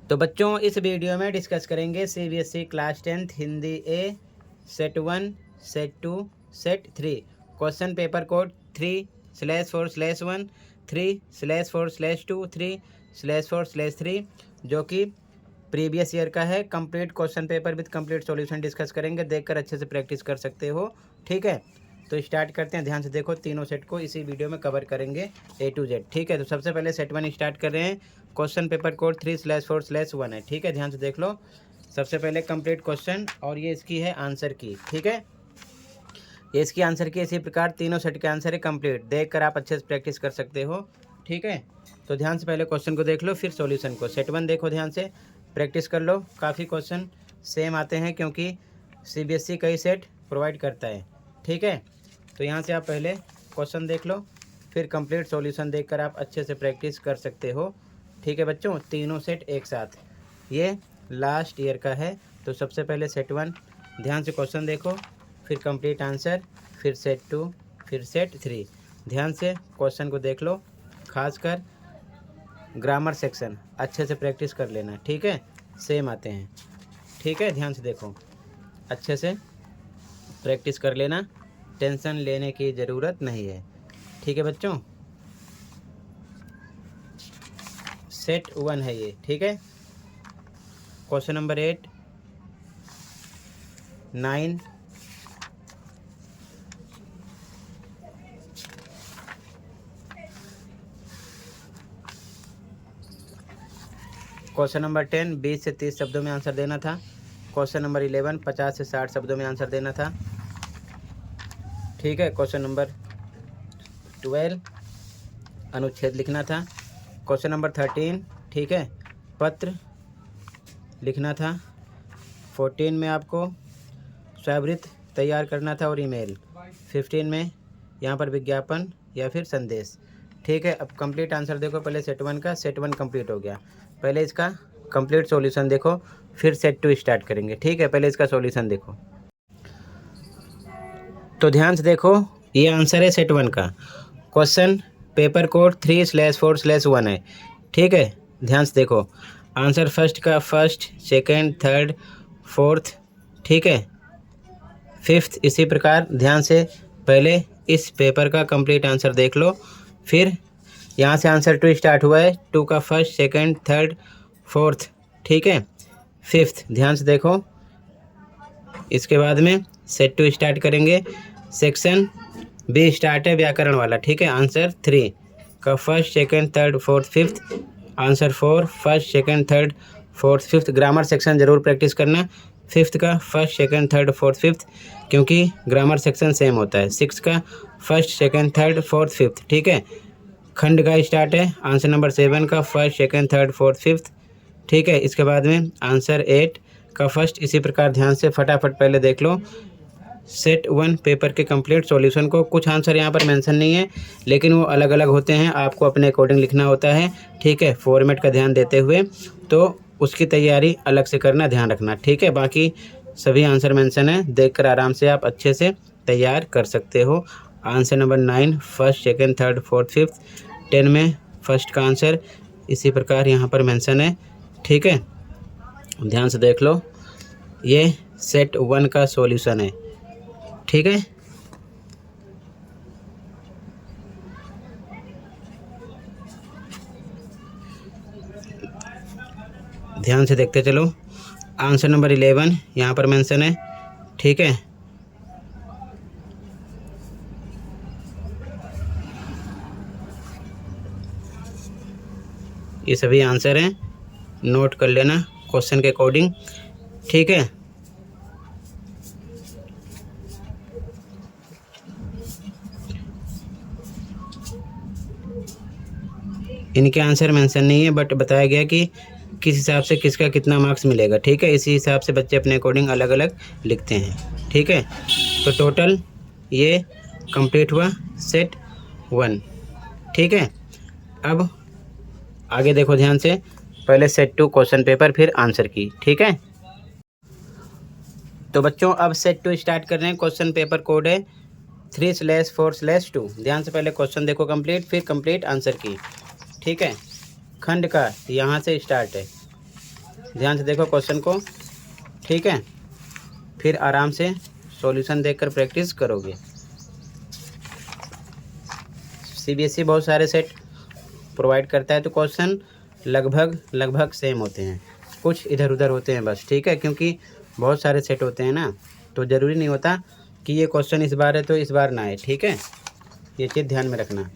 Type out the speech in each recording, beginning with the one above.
तो बच्चों इस वीडियो में डिस्कस करेंगे CBSE class 10th Hindi A set 1 set 2 set 3 question paper code 3/4/1 3/4/2 3/4/3 जो कि प्रीवियस ईयर का है। Complete question paper with complete solution discuss करेंगे, देखकर अच्छे से प्रैक्टिस कर सकते हो। ठीक है, तो स्टार्ट करते हैं। ध्यान से देखो, तीनों सेट को इसी वीडियो में कवर करेंगे A to Z। ठीक है, तो सबसे पहले सेट 1 स्टार्ट कर रहे हैं। क्वेश्चन पेपर कोड 3/4/1 है। ठीक है, ध्यान से देख लो। सबसे पहले कंप्लीट क्वेश्चन और ये इसकी है आंसर की। ठीक है, ये इसकी आंसर की। इसी प्रकार तीनों सेट के आंसर है कंप्लीट, देखकर आप अच्छे से प्रैक्टिस कर सकते हो। ठीक है, तो ध्यान से पहले क्वेश्चन को देख लो, फिर सॉल्यूशन को। सेट 1 देखो, ध्यान से प्रैक्टिस कर लो। काफ़ी क्वेश्चन सेम आते हैं क्योंकि सीबीएसई कई सेट प्रोवाइड करता है। ठीक है, तो यहाँ से आप पहले क्वेश्चन देख लो, फिर कंप्लीट सॉल्यूशन देखकर आप अच्छे से प्रैक्टिस कर सकते हो। ठीक है बच्चों, तीनों सेट एक साथ। ये लास्ट ईयर का है। तो सबसे पहले सेट 1, ध्यान से क्वेश्चन देखो, फिर कंप्लीट आंसर, फिर सेट 2, फिर सेट 3। ध्यान से क्वेश्चन को देख लो, खासकर ग्रामर सेक्शन अच्छे से प्रैक्टिस कर लेना। ठीक है, सेम आते हैं। ठीक है, ध्यान से देखो, अच्छे से प्रैक्टिस कर लेना, टेंशन लेने की ज़रूरत नहीं है। ठीक है बच्चों, सेट 1 है ये। ठीक है, क्वेश्चन नंबर 8, 9, क्वेश्चन नंबर 10, 20 से 30 शब्दों में आंसर देना था। क्वेश्चन नंबर 11, 50 से 60 शब्दों में आंसर देना था। ठीक है, क्वेश्चन नंबर 12, अनुच्छेद लिखना था। क्वेश्चन नंबर 13, ठीक है, पत्र लिखना था। 14 में आपको स्ववृत्त तैयार करना था और ईमेल। 15 में यहाँ पर विज्ञापन या फिर संदेश। ठीक है, अब कंप्लीट आंसर देखो। पहले सेट 1 का, सेट 1 कंप्लीट हो गया। पहले इसका कंप्लीट सॉल्यूशन देखो, फिर सेट 2 स्टार्ट करेंगे। ठीक है, पहले इसका सॉल्यूशन देखो। तो ध्यान से देखो, ये आंसर है सेट 1 का। क्वेश्चन पेपर कोड 3/4/1 है। ठीक है, ध्यान से देखो, आंसर फर्स्ट का फर्स्ट, सेकंड, थर्ड, फोर्थ, ठीक है, फिफ्थ, इसी प्रकार। ध्यान से पहले इस पेपर का कंप्लीट आंसर देख लो, फिर यहाँ से आंसर 2 स्टार्ट हुआ है। 2 का फर्स्ट, सेकंड, थर्ड, फोर्थ, ठीक है, फिफ्थ। ध्यान से देखो, इसके बाद में सेट 2 स्टार्ट करेंगे। सेक्शन बी स्टार्ट है व्याकरण वाला। ठीक है, आंसर 3 का first, second, third, fourth, fifth. Answer 4 first, second, third, fourth, fifth. Grammar section ज़रूर प्रैक्टिस करना। फिफ्थ का first, second, third, fourth, fifth, क्योंकि ग्रामर सेक्शन सेम होता है। सिक्स का first, second, third, fourth, fifth. ठीक है, खंड का स्टार्ट है। आंसर नंबर 7 का first, second, third, fourth, fifth. ठीक है, इसके बाद में आंसर 8 का फर्स्ट। इसी प्रकार ध्यान से फटाफट पहले देख लो सेट 1 पेपर के कंप्लीट सॉल्यूशन को। कुछ आंसर यहाँ पर मेंशन नहीं है, लेकिन वो अलग अलग होते हैं, आपको अपने अकॉर्डिंग लिखना होता है। ठीक है, फॉर्मेट का ध्यान देते हुए, तो उसकी तैयारी अलग से करना, ध्यान रखना। ठीक है, बाकी सभी आंसर मेंशन है, देखकर आराम से आप अच्छे से तैयार कर सकते हो। Answer number 9 first, second, third, fourth, fifth. 10 में फर्स्ट का आंसर इसी प्रकार यहाँ पर मेंशन है। ठीक है, ध्यान से देख लो, ये सेट 1 का सॉल्यूशन है। ठीक है, ध्यान से देखते चलो। आंसर नंबर 11 यहाँ पर मेंशन है। ठीक है, ये सभी आंसर हैं, नोट कर लेना क्वेश्चन के अकॉर्डिंग। ठीक है, इनके आंसर मेंशन नहीं है, बट बताया गया कि किस हिसाब से किसका कितना मार्क्स मिलेगा। ठीक है, इसी हिसाब से बच्चे अपने अकॉर्डिंग अलग अलग लिखते हैं। ठीक है, तो टोटल ये कंप्लीट हुआ सेट 1। ठीक है, अब आगे देखो ध्यान से, पहले सेट 2 क्वेश्चन पेपर, फिर आंसर की। ठीक है, तो बच्चों अब सेट 2 स्टार्ट कर रहे हैं। क्वेश्चन पेपर कोड है 3/4/2। ध्यान से पहले क्वेश्चन देखो कंप्लीट, फिर कंप्लीट आंसर की। ठीक है, खंड का यहाँ से स्टार्ट है। ध्यान से देखो क्वेश्चन को, ठीक है। फिर आराम से सॉल्यूशन देखकर प्रैक्टिस करोगे। सीबीएसई बहुत सारे सेट प्रोवाइड करता है, तो क्वेश्चन लगभग सेम होते हैं, कुछ इधर उधर होते हैं बस, ठीक है। क्योंकि बहुत सारे सेट होते हैं ना, तो ज़रूरी नहीं होता कि ये क्वेश्चन इस बार है तो इस बार ना आए, ठीक है। ये चीज़ ध्यान में रखना।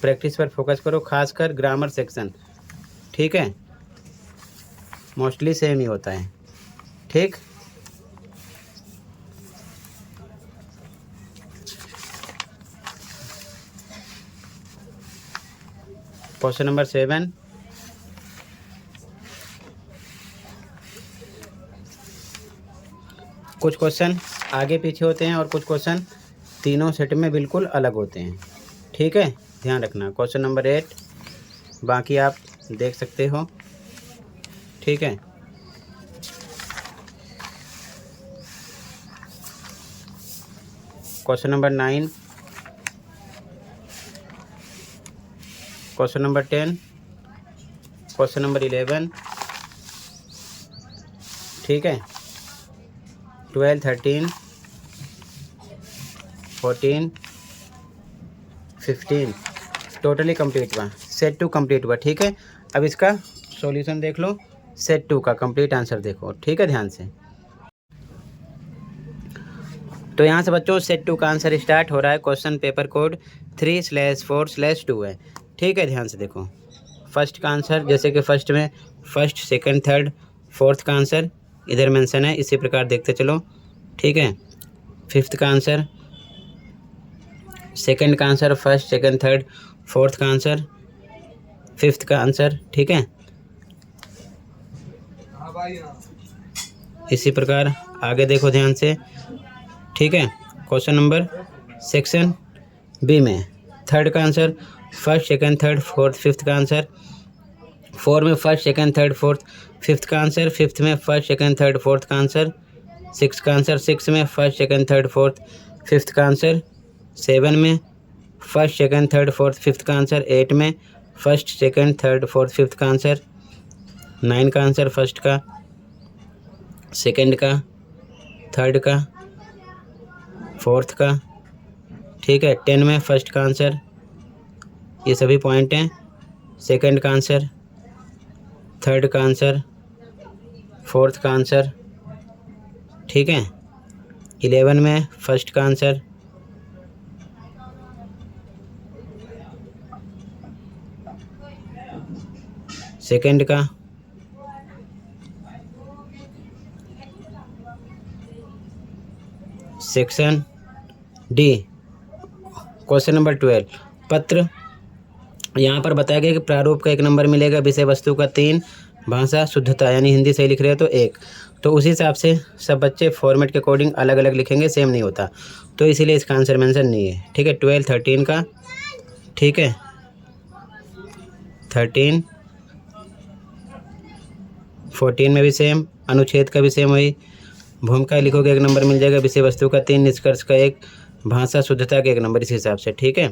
प्रैक्टिस पर फोकस करो, खासकर ग्रामर सेक्शन, ठीक है। मोस्टली सेम ही होता है, ठीक। क्वेश्चन नंबर 7, कुछ क्वेश्चन आगे पीछे होते हैं और कुछ क्वेश्चन तीनों सेट में बिल्कुल अलग होते हैं, ठीक है। ध्यान रखना। क्वेश्चन नंबर 8 बाकी आप देख सकते हो, ठीक है। Question number 9, question number 10, question number 11, ठीक है। 12, 13, 14, 15 टोटली कंप्लीट हुआ, सेट 2 कंप्लीट हुआ, ठीक है। अब इसका सॉल्यूशन देख लो, सेट 2 का कंप्लीट आंसर देखो, ठीक है, ध्यान से। तो यहाँ से बच्चों सेट 2 का आंसर स्टार्ट हो रहा है। क्वेश्चन पेपर कोड 3/4/2 है, ठीक है। ध्यान से देखो फर्स्ट का आंसर, जैसे कि फर्स्ट में फर्स्ट, सेकंड, थर्ड, फोर्थ का आंसर इधर मेंशन है, इसी प्रकार देखते चलो, ठीक है। फिफ्थ का आंसर, सेकंड का answer, first, second, third, fourth का आंसर, फिफ्थ का आंसर, ठीक है। इसी प्रकार आगे देखो ध्यान से, ठीक है। क्वेश्चन नंबर सेक्शन बी में थर्ड का answer, first, second, third, fourth, fifth का आंसर, 4 में first, second, third, fourth, fifth का आंसर, फिफ्थ में फर्स्ट, सेकंड, थर्ड, फोर्थ का आंसर, 6 का आंसर, 6 में first, second, third, fourth, fifth का आंसर, 7 में first, second, third, fourth, fifth का आंसर, 8 में first, second, third, fourth, fifth का आंसर, 9 का आंसर फर्स्ट का, सेकंड का, थर्ड का, फोर्थ का, ठीक है। 10 में फर्स्ट का आंसर, ये सभी पॉइंट हैं। सेकंड का आंसर, थर्ड का आंसर, फोर्थ का आंसर, ठीक है। 11 में फर्स्ट का आंसर, सेकंड का, सेक्शन डी। क्वेश्चन नंबर 12 पत्र, यहाँ पर बताया गया कि प्रारूप का 1 नंबर मिलेगा, विषय वस्तु का 3, भाषा शुद्धता यानी हिंदी सही लिख रहे हो तो 1। तो उसी हिसाब से सब बच्चे फॉर्मेट के अकॉर्डिंग अलग अलग लिखेंगे, सेम नहीं होता, तो इसीलिए इसका आंसर मेंशन नहीं है, ठीक है। 12, 13 का, ठीक है। 13, 14 में भी सेम, अनुच्छेद का भी सेम वही, भूमिका लिखोगे 1 नंबर मिल जाएगा, विषय वस्तु का 3, निष्कर्ष का 1, भाषा शुद्धता का 1 नंबर, इस हिसाब से, ठीक है।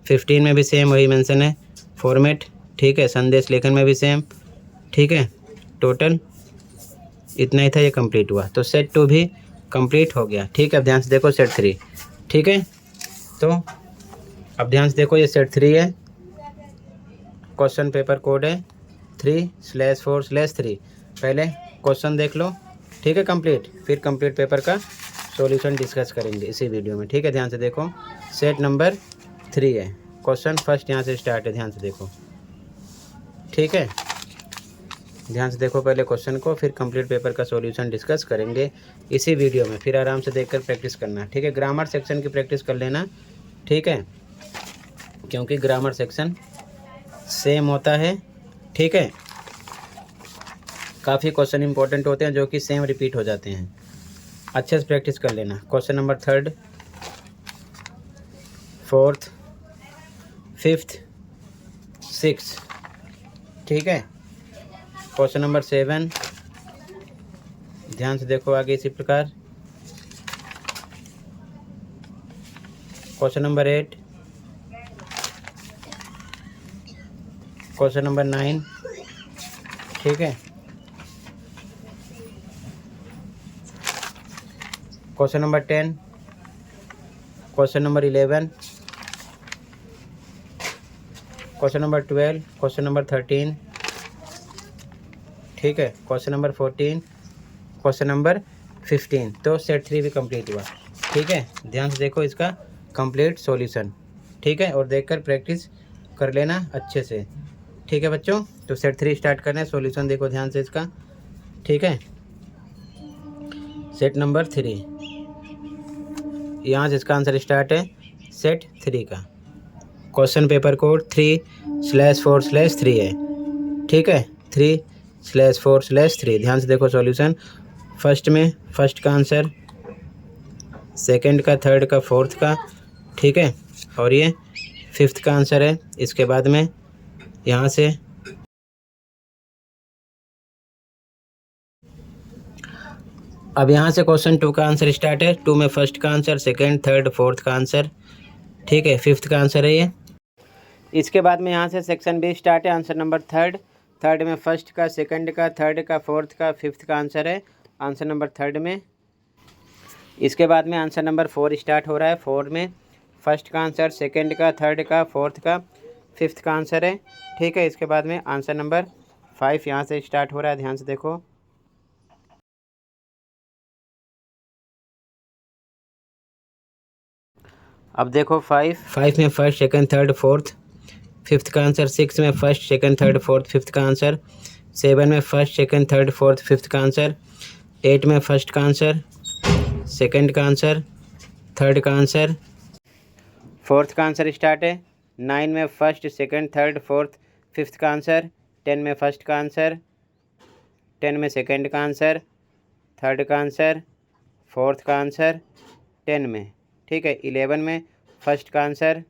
15 में भी सेम वही मेंशन है, फॉर्मेट, ठीक है। संदेश लेखन में भी सेम, ठीक है। टोटल इतना ही था, ये कंप्लीट हुआ, तो सेट 2 भी कंप्लीट हो गया, ठीक है। अब ध्यान से देखो सेट 3, ठीक है। तो अब ध्यान से देखो, ये सेट 3 है, क्वेश्चन पेपर कोड है 3/4/3। पहले क्वेश्चन देख लो, ठीक है, कंप्लीट, फिर कंप्लीट पेपर का सॉल्यूशन डिस्कस करेंगे इसी वीडियो में, ठीक है। ध्यान से देखो सेट नंबर 3 है, क्वेश्चन फर्स्ट यहाँ से स्टार्ट है, ध्यान से देखो, ठीक है। ध्यान से देखो पहले क्वेश्चन को, फिर कंप्लीट पेपर का सॉल्यूशन डिस्कस करेंगे इसी वीडियो में, फिर आराम से देखकर प्रैक्टिस करना, ठीक है। ग्रामर सेक्शन की प्रैक्टिस कर लेना, ठीक है, क्योंकि ग्रामर सेक्शन सेम होता है, ठीक है। काफ़ी क्वेश्चन इंपॉर्टेंट होते हैं जो कि सेम रिपीट हो जाते हैं, अच्छे से प्रैक्टिस कर लेना। Question number 3, 4th, 5th, 6th, ठीक है। क्वेश्चन नंबर 7, ध्यान से देखो आगे इसी प्रकार। क्वेश्चन नंबर 8, क्वेश्चन नंबर 9, ठीक है। Question number 10, question number 11, question number 12, question number 13, ठीक है, क्वेश्चन नंबर 14, क्वेश्चन नंबर 15। तो सेट 3 भी कंप्लीट हुआ। ठीक है, ध्यान से देखो इसका कंप्लीट सॉल्यूशन। ठीक है, और देखकर प्रैक्टिस कर लेना अच्छे से। ठीक है बच्चों, तो सेट 3 स्टार्ट करना है। सॉल्यूशन देखो ध्यान से इसका। ठीक है, सेट नंबर 3, यहाँ से इसका आंसर स्टार्ट है सेट 3 का। क्वेश्चन पेपर कोड 3/4/3 है। ठीक है, 3/4/3। ध्यान से देखो सॉल्यूशन। फर्स्ट में फर्स्ट का आंसर, सेकंड का, थर्ड का, फोर्थ का, ठीक है, और ये फिफ्थ का आंसर है। इसके बाद में यहाँ से अब यहाँ से क्वेश्चन 2 का आंसर स्टार्ट है। 2 में फर्स्ट का आंसर, सेकंड, थर्ड, फोर्थ का आंसर, ठीक है, फिफ्थ का आंसर है ये। इसके बाद में यहाँ से सेक्शन बी स्टार्ट है। आंसर नंबर थर्ड, थर्ड में फर्स्ट का, सेकंड का, थर्ड का, फोर्थ का, फिफ्थ का आंसर है आंसर नंबर थर्ड में। इसके बाद में आंसर नंबर 4 स्टार्ट हो रहा है। 4 में फर्स्ट का आंसर, सेकंड का, थर्ड का, फोर्थ का, फिफ्थ का आंसर है। ठीक है, इसके बाद में आंसर नंबर 5 यहाँ से स्टार्ट हो रहा है। ध्यान से देखो। अब देखो 5 में first, second, third, fourth, fifth का आंसर। 6 में first, second, third, fourth, fifth का आंसर। 7 में first, second, third, fourth, fifth का आंसर। 8 में फर्स्ट का आंसर, सेकंड का आंसर, थर्ड का आंसर, फोर्थ का आंसर स्टार्ट है। 9 में first, second, third, fourth, fifth का आंसर। 10 में फर्स्ट का आंसर, 10 में सेकंड का आंसर, थर्ड का आंसर, फोर्थ का आंसर 10 में। ठीक है, 11 में फर्स्ट का आंसर,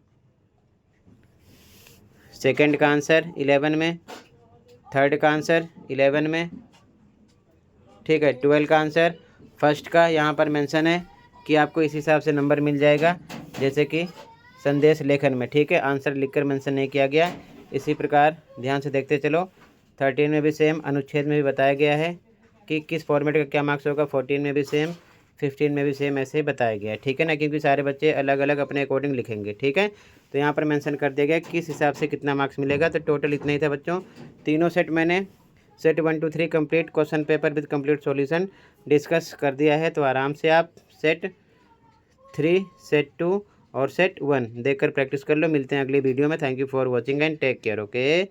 सेकंड का आंसर 11 में, थर्ड का आंसर 11 में। ठीक है, 12 का आंसर फर्स्ट का यहाँ पर मेंशन है कि आपको इस हिसाब से नंबर मिल जाएगा जैसे कि संदेश लेखन में। ठीक है, आंसर लिखकर मेंशन नहीं किया गया। इसी प्रकार ध्यान से देखते चलो। 13 में भी सेम, अनुच्छेद में भी बताया गया है कि किस फॉर्मेट का क्या मार्क्स होगा। 14 में भी सेम, 15 में भी सेम, ऐसे ही बताया गया है। ठीक है ना, क्योंकि सारे बच्चे अलग अलग अपने अकॉर्डिंग लिखेंगे। ठीक है, तो यहाँ पर मेंशन कर दिया गया किस हिसाब से कितना मार्क्स मिलेगा। तो टोटल इतना ही था बच्चों। तीनों सेट मैंने set 1 2 3 complete question paper with complete solution discuss कर दिया है। तो आराम से आप सेट 3, सेट 2 और सेट 1 देखकर प्रैक्टिस कर लो। मिलते हैं अगली वीडियो में। Thank you for watching and take care. Okay.